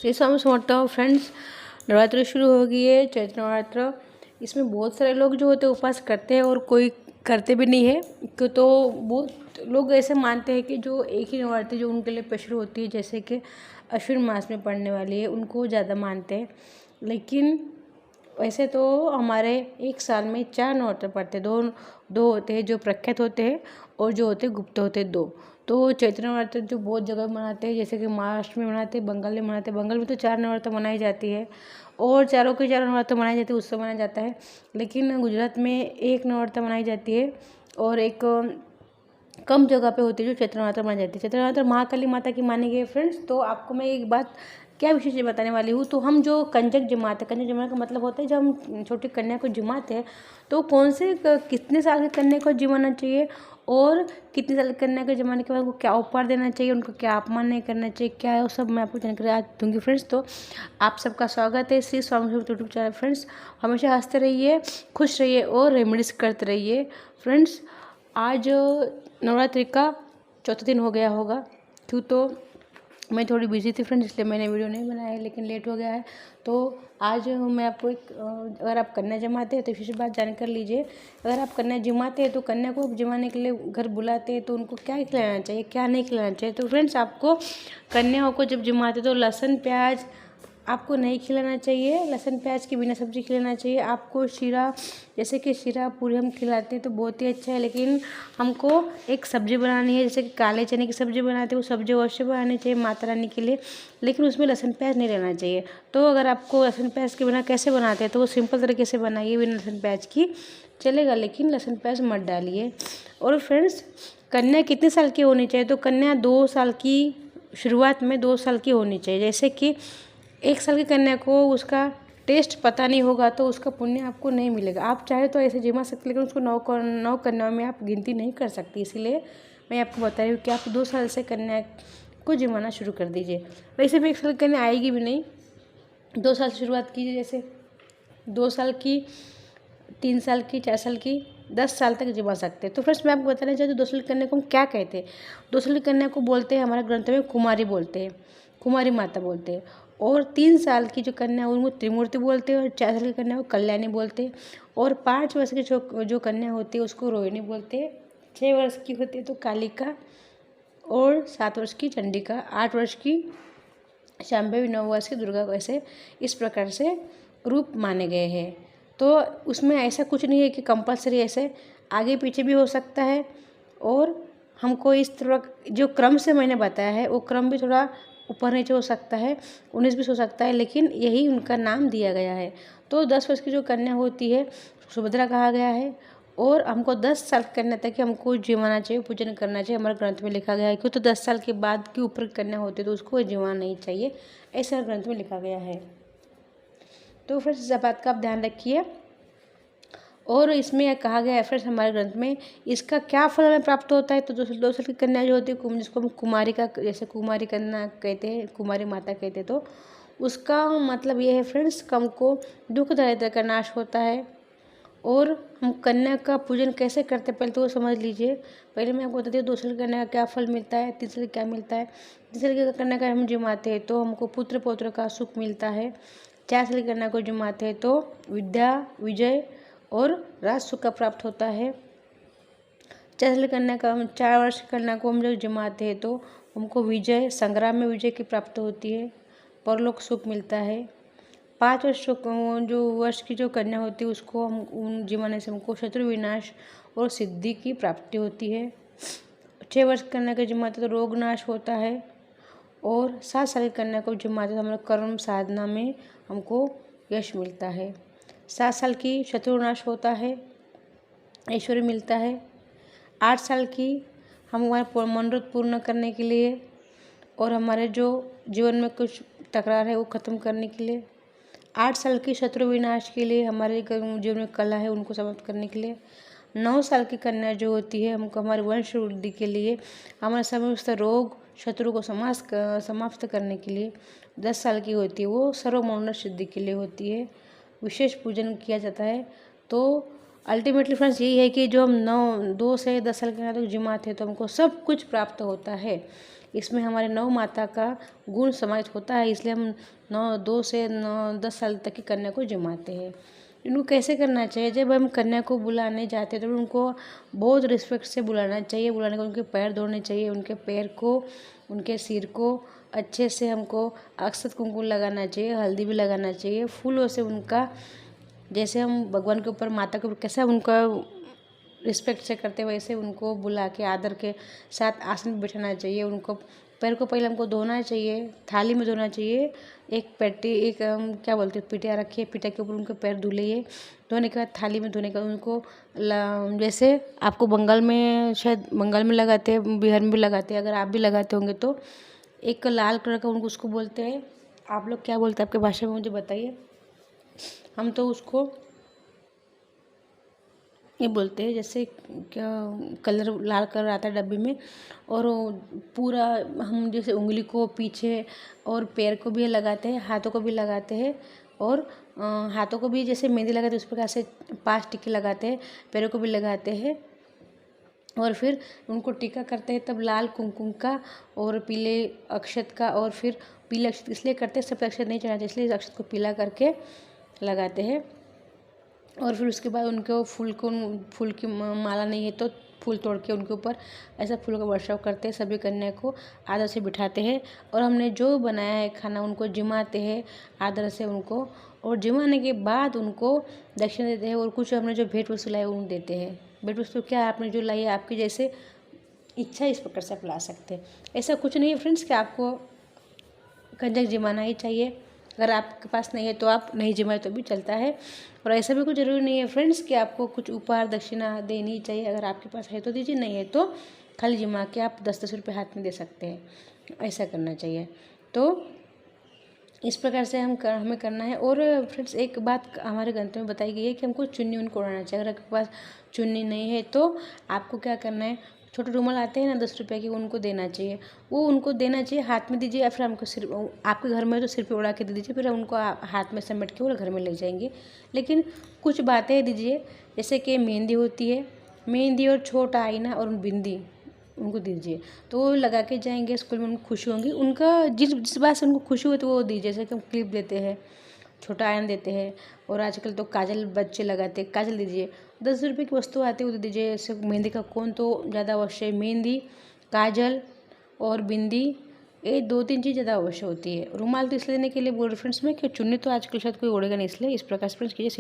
Shri Swami Samarth friends, Navratri शुरू हो गई है। चैत्र नवरात्र, इसमें बहुत सारे लोग जो होते हैं उपवास करते हैं और कोई करते भी नहीं है। तो बहुत लोग ऐसे मानते हैं कि जो एक ही नवरात्रि जो उनके लिए स्पेशल होती है, जैसे कि अश्विन मास में पड़ने वाली है, उनको ज़्यादा मानते हैं। लेकिन वैसे तो हमारे एक साल में 4 नवरात्र पड़ते हैं। दो होते हैं जो प्रख्यात होते हैं और जो होते हैं गुप्त होते हैं 2। तो चैत्र नवरात्र जो बहुत जगह मनाते हैं, जैसे कि महाराष्ट्र में मनाते हैं, बंगाल में मनाते हैं। बंगाल में तो 4 नवरात्र मनाई जाती है और चारों के 4 नवरात्र मनाई जाती है, उत्सव मनाया जाता है। लेकिन गुजरात में एक नवरात्र मनाई जाती है और एक कम जगह पे होती है जो चैत्र नवरात्र मनाई जाती है। चैत्र नवरात्र महाकाली माता की मानी गई है फ्रेंड्स। तो आपको मैं एक बात क्या विशेष बताने वाली हूँ। तो हम जो कंजक जमाते हैं, कंजक जमाने का मतलब होता है जब हम छोटी कन्या को जिमाते हैं तो कितने साल की कन्या को जिमाना चाहिए और कितने साल की कन्या को जमाने के बाद उनको क्या उपहार देना चाहिए, उनको क्या अपमान नहीं करना चाहिए, क्या है वो सब मैं आपको जानकारी आज दूंगी फ्रेंड्स। तो आप सबका स्वागत है Shri Swami YouTube channel friends. हमेशा हंसते रहिए, खुश रहिए और रेमेडीज करते रहिए फ्रेंड्स। आज नवरात्रि का चौथा दिन हो गया होगा। क्यों तो मैं थोड़ी बिजी थी फ्रेंड्स, इसलिए मैंने वीडियो नहीं बनाया है, लेकिन लेट हो गया है। तो आज मैं आपको अगर आप कन्या जमाते हैं तो विशेष बात जानकर लीजिए। अगर आप कन्या जमाते हैं तो कन्या को जमाने के लिए घर बुलाते हैं तो उनको क्या खिलाना चाहिए, क्या नहीं खिलाना चाहिए। तो फ्रेंड्स, आपको कन्याओं को जब जमाते तो लहसुन प्याज आपको नहीं खिलाना चाहिए। लहसुन प्याज के बिना सब्जी खिलाना चाहिए। आपको शीरा, जैसे कि शीरा पूरी हम खिलाते हैं तो बहुत ही अच्छा है, लेकिन हमको एक सब्जी बनानी है, जैसे कि काले चने की सब्जी बनाते हैं, वो सब्जी अवश्य बनानी चाहिए माता रानी के लिए, लेकिन उसमें लहसुन प्याज नहीं रहना चाहिए। तो अगर आपको लहसुन प्याज के बिना कैसे बनाते हैं तो वो सिंपल तरीके से बनाइए बिना लहसुन प्याज की, चलेगा, लेकिन लहसुन प्याज मत डालिए। और फ्रेंड्स, कन्या कितने साल की होनी चाहिए। तो कन्या 2 साल की, शुरुआत में 2 साल की होनी चाहिए। जैसे कि 1 साल की कन्या को उसका टेस्ट पता नहीं होगा तो उसका पुण्य आपको नहीं मिलेगा। आप चाहे तो ऐसे जिमा सकते, लेकिन उसको 9 कन्याओं में आप गिनती नहीं कर सकती। इसीलिए मैं आपको बता रही हूँ कि आप 2 साल से कन्या को जिमाना शुरू कर दीजिए। वैसे भी 1 साल की कन्या आएगी भी नहीं, 2 साल से शुरुआत कीजिए। जैसे 2 साल की, 3 साल की, 4 साल की, 10 साल तक जिमा सकते हैं। तो फ्रेंड्स, मैं आपको बताना चाहती हूँ 2 साल की कन्या को हम क्या कहते हैं। 2 साल की कन्या को बोलते हैं हमारे ग्रंथ में कुमारी बोलते हैं, कुमारी माता बोलते हैं। और 3 साल की जो कन्या है उनको त्रिमूर्ति बोलते हैं और 4 साल की कन्या को कल्याणी बोलते हैं और 5 वर्ष की जो कन्या होती है उसको रोहिणी बोलते हैं। 6 वर्ष की होती है तो कालिका और 7 वर्ष की चंडिका, 8 वर्ष की शांभवी, 9 वर्ष की दुर्गा को, ऐसे इस प्रकार से रूप माने गए हैं। तो उसमें ऐसा कुछ नहीं है कि कंपलसरी, ऐसे आगे पीछे भी हो सकता है। और हमको इस तरह जो क्रम से मैंने बताया है वो क्रम भी थोड़ा ऊपर नीचे हो सकता है, 19-20 हो सकता है, लेकिन यही उनका नाम दिया गया है। तो 10 वर्ष की जो कन्या होती है सुभद्रा कहा गया है और हमको 10 साल की कन्या तक हमको जिमाना चाहिए, पूजन करना चाहिए, हमारे ग्रंथ में लिखा गया है। क्यों तो 10 साल के बाद की ऊपर कन्या होती है तो उसको जिमाना नहीं चाहिए, ऐसा ग्रंथ में लिखा गया है। तो फिर इस बात का आप ध्यान रखिए। और इसमें कहा गया है फ्रेंड्स हमारे ग्रंथ में इसका क्या फल हमें प्राप्त होता है। तो 2 साल की कन्या जो होती है, जिसको हम कुमारी का, जैसे कुमारी कन्या कहते हैं, कुमारी माता कहते हैं, तो उसका मतलब ये है फ्रेंड्स, हमको दुख दरिद्र का नाश होता है। और हम कन्या का पूजन कैसे करते हैं पहले तो वो समझ लीजिए। पहले मैं आपको बताती हूँ 2 साल की कन्या का क्या फल मिलता है, 3 साल का क्या मिलता है। 3 साल की कन्या का हम जिमाते हैं तो हमको पुत्र पौत्र का सुख मिलता है। 4 साल की कन्या को जिमाते हैं तो विद्या, विजय और राज सुख का प्राप्त होता है। 4 साल की कन्या का, 4 वर्ष की कन्या को हम जब जमाते हैं तो हमको विजय, संग्राम में विजय की प्राप्त होती है, परलोक सुख मिलता है। 5 वर्ष की जो कन्या होती है उसको हम जिमाने से हमको शत्रु विनाश और सिद्धि की प्राप्ति होती है। 6 वर्ष की कन्या को जिमाते तो रोग नाश होता है। और 7 साल की कन्या को जिमाते तो हमारे कर्म साधना में हमको यश मिलता है। 7 साल की शत्रुनाश होता है, ऐश्वर्य मिलता है। 8 साल की हम हमारे मनोरथ पूर्ण करने के लिए और हमारे जो जीवन में कुछ तकरार है वो ख़त्म करने के लिए। 8 साल की शत्रु विनाश के लिए, हमारे जीवन में कला है उनको समाप्त करने के लिए। 9 साल की कन्या जो होती है हमको हमारे वंश वृद्धि के लिए, हमारे समस्त रोग शत्रु को समाप्त करने के लिए। 10 साल की होती है वो सर्व मनोरथ सिद्धि के लिए होती है, विशेष पूजन किया जाता है। तो अल्टीमेटली फ्रेंड्स यही है कि जो हम 2 से 10 साल के तक जिमाते हैं तो हमको सब कुछ प्राप्त होता है। इसमें हमारे नौ माता का गुण समाहित होता है, इसलिए हम 2 से 10 साल तक की कन्या को जिमाते हैं। इनको कैसे करना चाहिए? जब हम कन्या को बुलाने जाते हैं तो उनको बहुत रिस्पेक्ट से बुलाना चाहिए। बुलाने को उनके पैर धोने चाहिए, उनके पैर को, उनके सिर को अच्छे से हमको अक्षत कुमकुम लगाना चाहिए, हल्दी भी लगाना चाहिए। फूलों से उनका, जैसे हम भगवान के ऊपर, माता के ऊपर कैसा उनका रिस्पेक्ट से करते वैसे उनको बुला के आदर के साथ आसन पर बैठाना चाहिए। उनको पैर को पहले हमको धोना चाहिए, थाली में धोना चाहिए। एक पेटी, एक क्या बोलते हैं, पिटिया रखिए, पिटिया के ऊपर उनके पैर धुलिए। धोने के बाद थाली में धोने के बाद उनको जैसे आपको बंगाल में, शायद बंगाल में लगाते हैं, बिहार में भी लगाते हैं, अगर आप भी लगाते होंगे तो एक लाल कलर का उनको उसको बोलते हैं। आप लोग क्या बोलते हैं आपके भाषा में मुझे बताइए। हम तो उसको ये बोलते हैं, जैसे क्या कलर, लाल कलर आता है डब्बे में, और पूरा हम जैसे उंगली को पीछे और पैर को भी लगाते हैं, हाथों को भी लगाते हैं, और हाथों को भी जैसे मेहंदी लगाते हैं उस प्रकार से 5 टिक्के लगाते हैं, पैरों को भी लगाते हैं, और फिर उनको टीका करते हैं। तब लाल कुमकुम का और पीले अक्षत का, और फिर पीले अक्षत इसलिए करते हैं, सब अक्षत नहीं चढ़ाते, इसलिए अक्षत को पीला करके लगाते हैं। और फिर उसके बाद उनको फूल की माला नहीं है तो फूल तोड़ के उनके ऊपर ऐसा फूलों का वर्षाव करते हैं। सभी कन्या को आदर से बिठाते हैं, और हमने जो बनाया है खाना उनको जिमाते हैं आदर से उनको, और जिमाने के बाद उनको दक्षिणा देते हैं, और कुछ हमने जो भेंट वस्तु लाई उनको देते हैं। भेंट वस्तु क्या, आपने जो लाई है आपकी जैसे इच्छा इस प्रकार से आप ला सकते हैं। ऐसा कुछ नहीं है फ्रेंड्स कि आपको कंजक जिमाना ही चाहिए। अगर आपके पास नहीं है तो आप नहीं जिमाए तो भी चलता है, और ऐसा भी कुछ ज़रूरी नहीं है फ्रेंड्स कि आपको कुछ उपहार दक्षिणा देनी ही चाहिए। अगर आपके पास है तो दीजिए, नहीं है तो खाली जिमा के आप 10-10 रुपये हाथ में दे सकते हैं। ऐसा करना चाहिए। तो इस प्रकार से हमें करना है। और फ्रेंड्स एक बात हमारे ग्रंथ में बताई गई है कि हमको चुन्नी उनको ओढ़ाना चाहिए। अगर आपके पास चुन्नी नहीं है तो आपको क्या करना है, छोटे रुमाल आते हैं ना 10 रुपये के, उनको देना चाहिए। वो उनको देना चाहिए, हाथ में दीजिए, या फिर हमको सिर, आपके घर में तो सिर पे उड़ा के दे दीजिए, फिर उनको हाथ में समेट के वो घर में ले जाएंगे। लेकिन कुछ बातें दीजिए, जैसे कि मेहंदी होती है, मेहंदी और छोटा आईना और बिंदी उनको दीजिए, तो वो लगा के जाएंगे स्कूल में, उनको खुशी होंगी। उनका जिस बात से उनको खुशी हो तो वो दीजिए, जैसे कि हम क्लिप देते हैं, छोटा आयन देते हैं, और आजकल तो काजल बच्चे लगाते हैं, काजल दीजिए। 10 रुपये की वस्तु आती है वो दे दीजिए। जैसे मेहंदी का कोन तो ज़्यादा अवश्य है, मेहंदी, काजल और बिंदी, ये 2-3 चीज़ ज़्यादा अवश्य होती है। रुमाल तो इसलिए देने के लिए बोल रहे फ्रेंड्स में कि चुन्नी तो आजकल शायद कोई ओढ़ेगा नहीं, इसलिए इस प्रकार से फ्रेंड्स कीजिए।